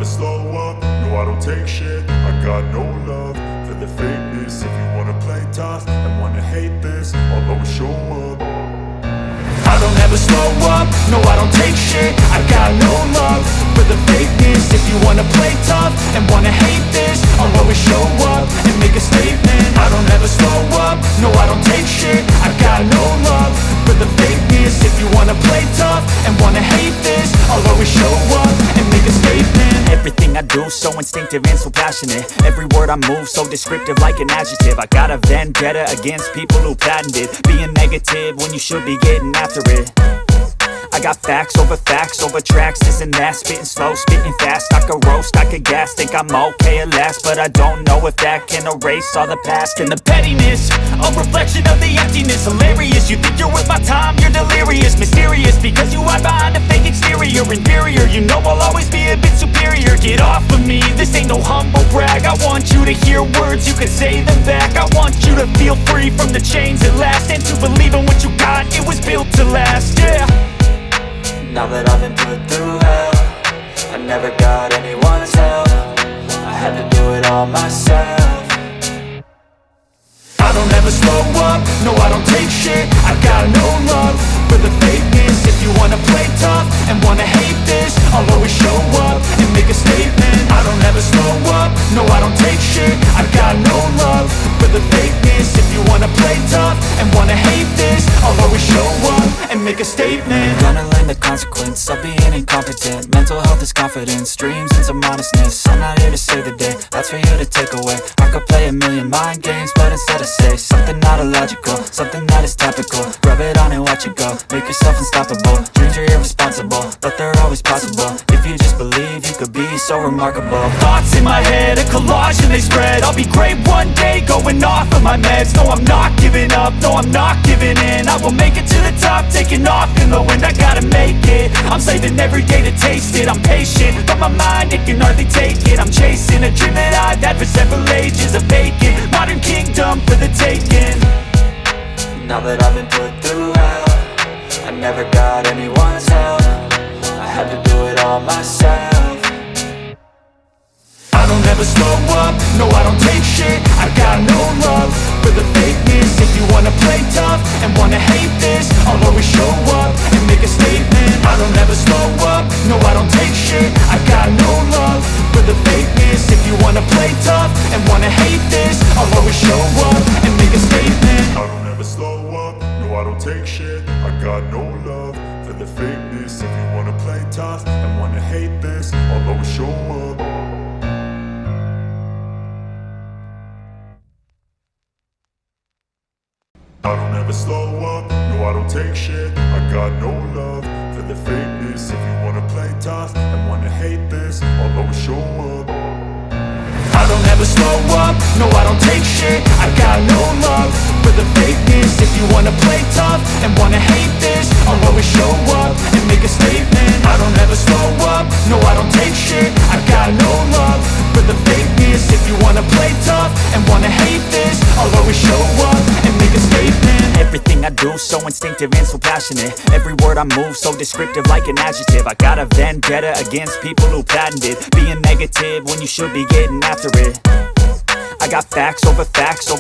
slow up, no I don't take shit. I got no love for the fakeness. If you wanna play tough and wanna hate this, I'll always show up. I don't ever slow up, no I don't take shit. I got no love for the fakeness. If you wanna play tough and wanna hate this, I'll always show up and make a statement. I don't ever slow up, no I don't take shit. I got no love for the fakeness. If you wanna play tough and wanna hate this, I'll always show up and make a statement. Everything I do so instinctive and so passionate. Every word I move so descriptive like an adjective. I got a vendetta against people who patented being negative when you should be getting after it. I got facts over tracks, this and that. Spitting slow, spitting fast, I could roast, I could gas. Think I'm okay at last, but I don't know if that can erase all the past. And the pettiness, a reflection of the emptiness. Hilarious, you think you're worth my time, you're delirious. Mysterious, because you hide behind a fake exterior. Inferior, you know I'll always be a bit superior. Get off of me, this ain't no humble brag. I want you to hear words, you can say them back. I want you to feel free from the chains at last, and to believe in what you got, it was built to last, yeah. Now that I've been put through hell, I never got anyone's help. I had to do it all myself. I don't ever slow up, no I don't take shit. I got no love for the fakeness. If you wanna play tough and wanna hate this, I'll always show up and make a statement. I don't ever slow up, no I don't take shit. I got no love for the fakeness. If you wanna play tough and wanna hate this, I'll always show up and make a statement. Gonna learn the consequence of being incompetent. Mental health is confidence, dreams and some honestness. I'm not here to save the day, that's for you to take away. I could play a million mind games, but instead I say something not illogical, something that is topical. Rub it on and watch it go, make yourself unstoppable. Dreams are irresponsible, but they're always possible. If you just believe, you could be so remarkable. Thoughts in my head, a collage and they spread. I'll be great one day, going off of my meds. No, I'm not giving up, no, I'm not giving in. I will make it to the top, taking off in the wind. I gotta make it, I'm saving every day to taste it. I'm patient, but my mind, it can hardly take it. I'm chasing a dream that I've had for several ages. A vacant, modern kingdom for the taking. Now that I've been put through hell, I never got anyone's help. I had to do it all myself. I don't ever slow up, no I don't take shit. I got no love for the fakeness. If you wanna play tough and wanna hate this, I'll always show up and make a statement. I don't ever slow up, no I don't take shit. I got no love for the fakeness. If you wanna play tough and wanna hate this, I'll always show up and make a statement. I don't ever slow up, no I don't take shit. I got no love for the fakeness. If you wanna play tough and wanna hate this, I'll always show up. I don't ever slow up, no I don't take shit. I got no love for the fakeness. If you wanna play tough and wanna hate this, I'll always show up. I don't ever slow up, no I don't take shit. I got no love for the fakeness. If you wanna play tough and wanna hate this, I'll always show up and make a statement. I don't ever slow up, no I don't take shit. I got no love for the fakeness. If you wanna play tough and wanna hate this, I'll always show up and make a statement. Everything I do so instinctive and so passionate. Every word I move so descriptive like an adjective. I got a vendetta against people who patented being negative when you should be getting after it. I got facts over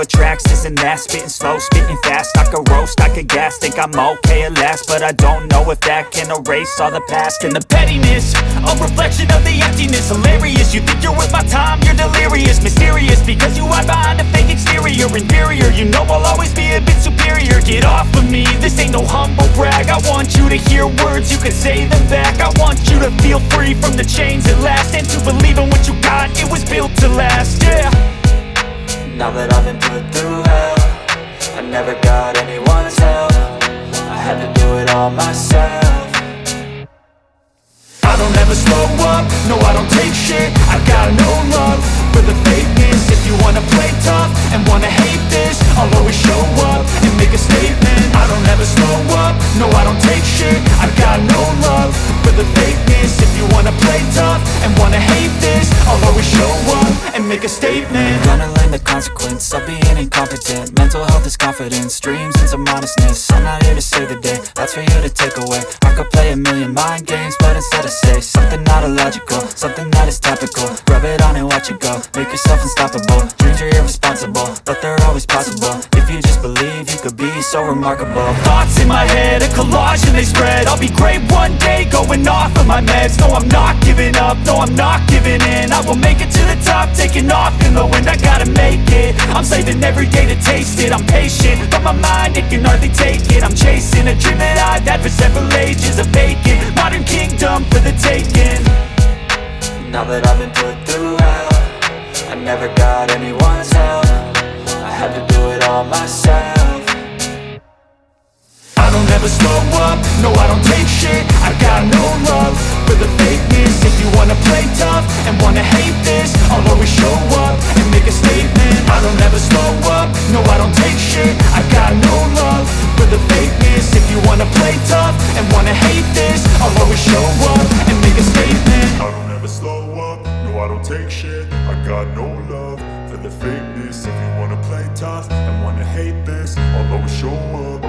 tracks, this and that. Spitting slow, spitting fast, I could roast, I could gas. Think I'm okay at last, but I don't know if that can erase all the past. And the pettiness, a reflection of the emptiness. Hilarious, you think you're worth my time, you're delirious. Mysterious, because you hide behind a fake exterior. Inferior, you know I'll always be a bit superior. Get off of me, this ain't no humble brag. I want you to hear words, you can say them back. I want you to feel free from the chains at last, and to believe in what you got, it was built to last, yeah. Now that I've been put through hell, I never got anyone's help. I had to do it all myself. I don't ever slow up, no I don't take shit. I got no love for the fakeness. If you wanna play tough and wanna hate this, I'll always show up and make a statement. I don't ever slow up, no I don't take shit. I got no love for the fakeness. If you wanna play tough and wanna hate this, I'll always show up and make a statement. Gonna learn the consequence of being incompetent. Mental health is confidence, dreams and some honestness. I'm not here to save the day, that's for you to take away. I could play a million mind games, but instead I say something not illogical, something that is topical. Rub it on and watch it go, make yourself unstoppable. Dreams are irresponsible, but they're always possible. If you just believe, you could be so remarkable. Thoughts in my head, a collage and they spread. I'll be great one day, going off of my meds. No, I'm not giving up, no, I'm not giving in. I will make it to the top, taking off in the wind. I gotta make it, I'm saving every day to taste it. I'm patient, but my mind, it can hardly take it. I'm chasing a dream that I've had for several ages. A vacant, modern kingdom for the taking. Now that I've been put through hell, I never got anyone's help. I had to do it all myself. I don't ever slow up, no I don't take shit. I got no love for the fakeness. If you wanna play tough and wanna hate this, I'll always show up and make a statement. I don't ever slow up, no I don't take shit. I got no love for the fakeness. If you wanna play tough and wanna hate this, I'll always show up and make a statement. I don't ever slow up, no I don't take shit. I got no love for the fakeness. If you wanna play tough and wanna hate this, I'll always show up.